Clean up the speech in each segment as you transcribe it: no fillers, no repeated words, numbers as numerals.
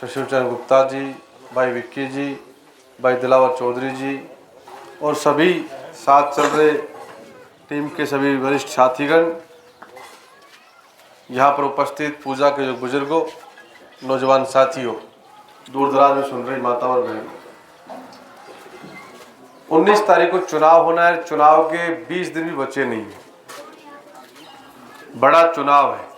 शशिवचंद्र गुप्ता जी, भाई विक्की जी, भाई दिलावर चौधरी जी और सभी साथ चल रहे टीम के सभी वरिष्ठ साथीगण, यहाँ पर उपस्थित पूजा के जो बुजुर्गों, नौजवान साथियों, दूर दराज में सुन रही माता और बहनों, 19 तारीख को चुनाव होना है। चुनाव के 20 दिन भी बचे नहीं है। बड़ा चुनाव है।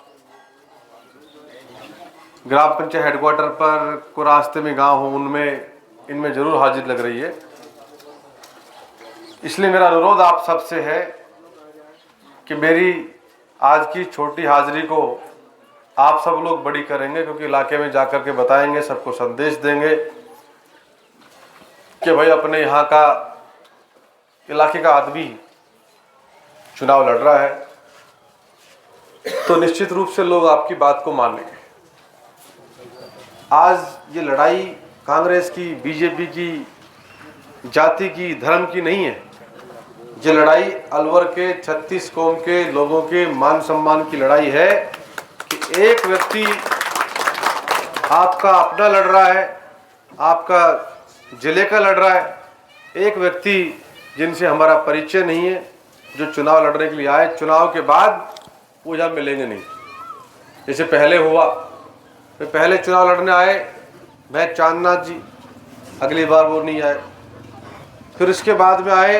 ग्राम पंचायत हेडक्वार्टर पर को रास्ते में गांव हो, उनमें इनमें जरूर हाजिर लग रही है। इसलिए मेरा अनुरोध आप सबसे है कि मेरी आज की छोटी हाजिरी को आप सब लोग बड़ी करेंगे, क्योंकि इलाके में जाकर के बताएंगे, सबको संदेश देंगे कि भाई अपने यहाँ का इलाके का आदमी चुनाव लड़ रहा है, तो निश्चित रूप से लोग आपकी बात को मानेंगे। आज ये लड़ाई कांग्रेस की, बीजेपी की, जाति की, धर्म की नहीं है। ये लड़ाई अलवर के 36 कौम के लोगों के मान सम्मान की लड़ाई है कि एक व्यक्ति आपका अपना लड़ रहा है, आपका जिले का लड़ रहा है, एक व्यक्ति जिनसे हमारा परिचय नहीं है, जो चुनाव लड़ने के लिए आए, चुनाव के बाद वो यहाँ मिलेंगे नहीं। जैसे पहले हुआ, तो पहले चुनाव लड़ने आए मैं चांदनाथ जी, अगली बार वो नहीं आए। फिर उसके बाद में आए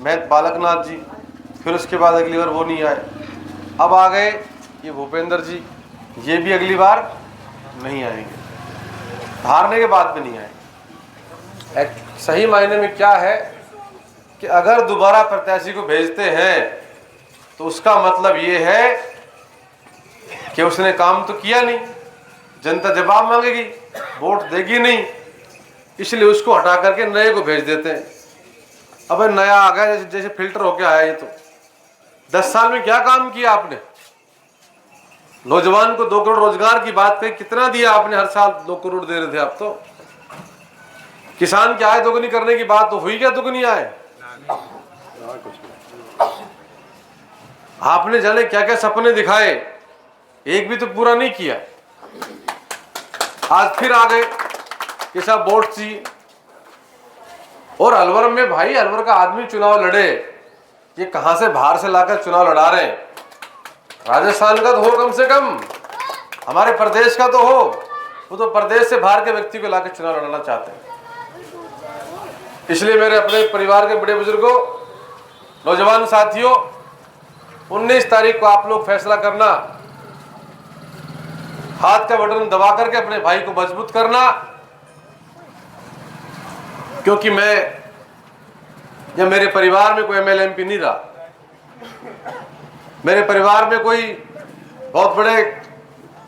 मैं बालकनाथ जी, फिर उसके बाद अगली बार वो नहीं आए। अब आ गए ये भूपेंद्र जी, ये भी अगली बार नहीं आएंगे, हारने के बाद भी नहीं आए। सही मायने में क्या है कि अगर दोबारा प्रत्याशी को भेजते हैं तो उसका मतलब ये है कि उसने काम तो किया नहीं, जनता जवाब मांगेगी, वोट देगी नहीं, इसलिए उसको हटा करके नए को भेज देते हैं। अब नया आ गया, जैसे फिल्टर होके आया। ये तो 10 साल में क्या काम किया आपने? नौजवान को 2 करोड़ रोजगार की बात कही, कितना दिया आपने? हर साल 2 करोड़ दे रहे थे आप। तो किसान की आय दोगुनी करने की बात तो हुई, क्या दोगुनी आय? आपने जाने क्या क्या सपने दिखाए, एक भी तो पूरा नहीं किया। आज फिर आ गए कि साहब वोट चाहिए। और अलवर में भाई, अलवर का आदमी चुनाव लड़े, ये कहां से बाहर से लाकर चुनाव लड़ा रहे हैं? राजस्थान का तो हो, कम से कम हमारे प्रदेश का तो हो। वो तो प्रदेश से बाहर के व्यक्ति को लाकर चुनाव लड़ाना चाहते हैं। इसलिए मेरे अपने परिवार के बड़े बुजुर्गों, नौजवान साथियों, 19 तारीख को आप लोग फैसला करना, हाथ का बटन दबा करके अपने भाई को मजबूत करना। क्योंकि मैं या मेरे परिवार में कोई एमएलए एमपी नहीं रहा, मेरे परिवार में कोई बहुत बड़े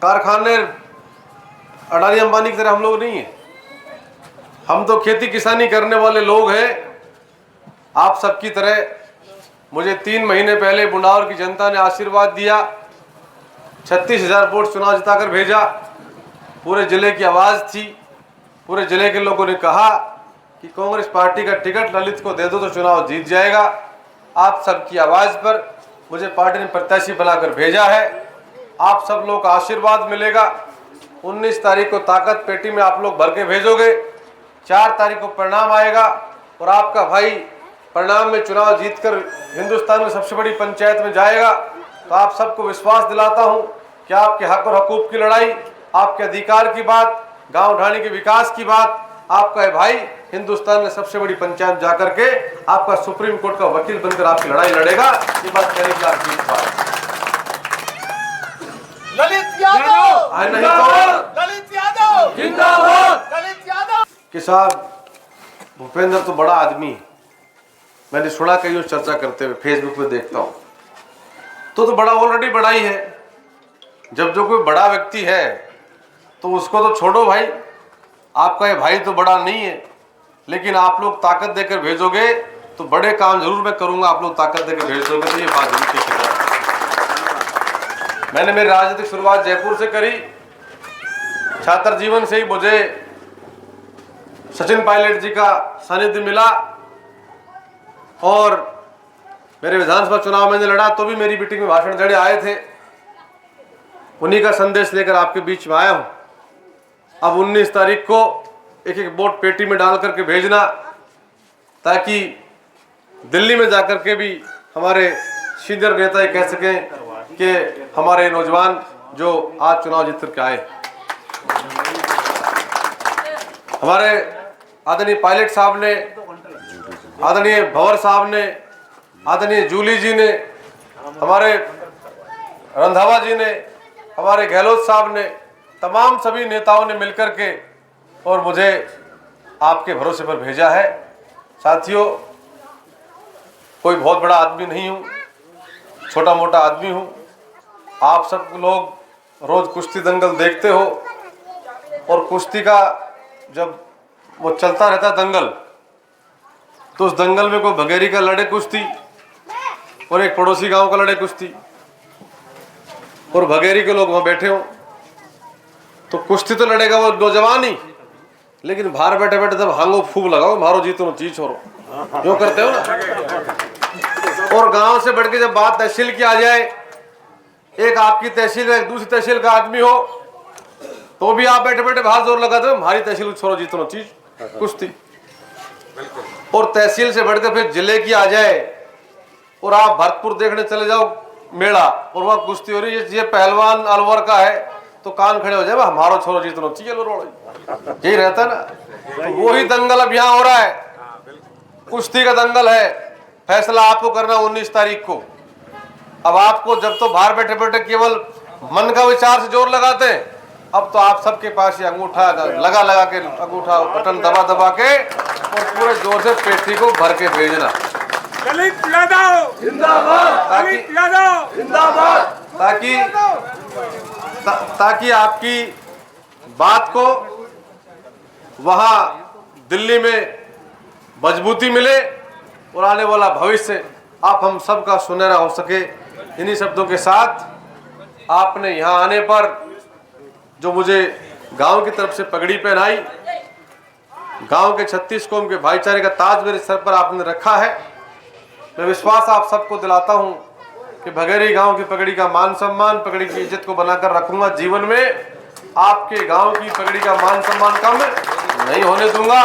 कारखाने अडानी अंबानी की तरह हम लोग नहीं है। हम तो खेती किसानी करने वाले लोग हैं। आप सबकी तरह मुझे 3 महीने पहले बुंडावर की जनता ने आशीर्वाद दिया, 36,000 वोट चुनाव जिताकर भेजा। पूरे जिले की आवाज़ थी, पूरे जिले के लोगों ने कहा कि कांग्रेस पार्टी का टिकट ललित को दे दो तो चुनाव जीत जाएगा। आप सबकी आवाज़ पर मुझे पार्टी ने प्रत्याशी बनाकर भेजा है। आप सब लोग का आशीर्वाद मिलेगा। 19 तारीख को ताकत पेटी में आप लोग भर के भेजोगे, 4 तारीख को परिणाम आएगा और आपका भाई परिणाम में चुनाव जीतकर हिंदुस्तान में सबसे बड़ी पंचायत में जाएगा। तो आप सबको विश्वास दिलाता हूं कि आपके हक और हकूक की लड़ाई, आपके अधिकार की बात, गांव ढाणी के विकास की बात, आपका भाई हिंदुस्तान में सबसे बड़ी पंचायत जाकर के आपका सुप्रीम कोर्ट का वकील बनकर आपकी लड़ाई लड़ेगा। ये बात कहने की आपकी ललित यादव, नहीं तो ललित यादव जिंदाबाद। ललित यादव कि साहब भूपेंद्र तो बड़ा आदमी है, मैंने सुना कहीं चर्चा करते हुए, फेसबुक पे देखता हूँ, तो बड़ा ऑलरेडी बड़ा ही है। जब जो कोई बड़ा व्यक्ति है तो उसको तो छोड़ो भाई, आपका ये भाई तो बड़ा नहीं है, लेकिन आप लोग ताकत देकर भेजोगे तो बड़े काम जरूर मैं करूंगा। आप लोग ताकत देकर भेज दोगे तो ये बात जरूर ठीक है। मैंने मेरी राजनीतिक शुरुआत जयपुर से करी। छात्र जीवन से ही मुझे सचिन पायलट जी का सानिध्य मिला और मेरे विधानसभा चुनाव मैंने लड़ा तो भी मेरी मीटिंग में भाषण देने आए थे। उन्हीं का संदेश लेकर आपके बीच में आया हूं। अब 19 तारीख को एक एक वोट पेटी में डाल करके भेजना, ताकि दिल्ली में जाकर के भी हमारे सीनियर नेता ये कह सकें कि हमारे नौजवान जो आज चुनाव जीत करके आए। हमारे आदरणीय पायलट साहब ने, आदरणीय भंवर साहब ने, आदरणीय जूली जी ने, हमारे रंधावा जी ने, हमारे गहलोत साहब ने, तमाम सभी नेताओं ने मिलकर के और मुझे आपके भरोसे पर भेजा है। साथियों, कोई बहुत बड़ा आदमी नहीं हूँ, छोटा मोटा आदमी हूँ। आप सब लोग रोज कुश्ती दंगल देखते हो, और कुश्ती का जब वो चलता रहता दंगल, तो उस दंगल में कोई भगेरी का लड़े कुश्ती और एक पड़ोसी गांव का लड़े कुश्ती, और भगेरी के लोग वहां बैठे हो, तो कुश्ती तो लड़ेगा वो नौजवान ही, लेकिन बाहर बैठे बैठे जब हांगो फूब लगाओ, मारो जीतो चीज छोड़ो, क्यों करते हो ना। और गांव से बढ़ के जब बात तहसील की आ जाए, एक आपकी तहसील में एक दूसरी तहसील का आदमी हो, तो भी आप बैठे बैठे बाहर जोर लगाते हो, हमारी तहसील को छोड़ो जीतो चीज कुश्ती। और तहसील से बढ़कर फिर जिले की आ जाए, और आप भरतपुर देखने चले जाओ मेला, और वहां कुश्ती हो रही है, ये पहलवान अलवर का है, तो कान खड़े हो जाए, हमारो छोरो जीतनो चाहिए, यही रहता है ना। तो वही दंगल अब यहाँ हो रहा है, कुश्ती का दंगल है। फैसला आपको करना 19 तारीख को। अब आपको जब तो बाहर बैठे बैठे केवल मन का विचार से जोर लगाते हैं, अब तो आप सबके पास ये अंगूठा लगा लगा के, अंगूठा बटन दबा दबा के, और पूरे जोर से पेटी को भर के भेजना। दलित यादव जिंदाबाद, दलित यादव जिंदाबाद, ताकि आपकी बात को वहां दिल्ली में मजबूती मिले, और आने वाला भविष्य आप हम सब का सुनहरा हो सके। इन्हीं शब्दों के साथ आपने यहाँ आने पर जो मुझे गांव की तरफ से पगड़ी पहनाई, गांव के 36 कौम के भाईचारे का ताज मेरे सर पर आपने रखा है। मैं विश्वास आप सबको दिलाता हूं कि भगेरी गांव की पगड़ी का मान सम्मान, पगड़ी की इज्जत को बनाकर रखूंगा। जीवन में आपके गांव की पगड़ी का मान सम्मान कम नहीं होने दूंगा।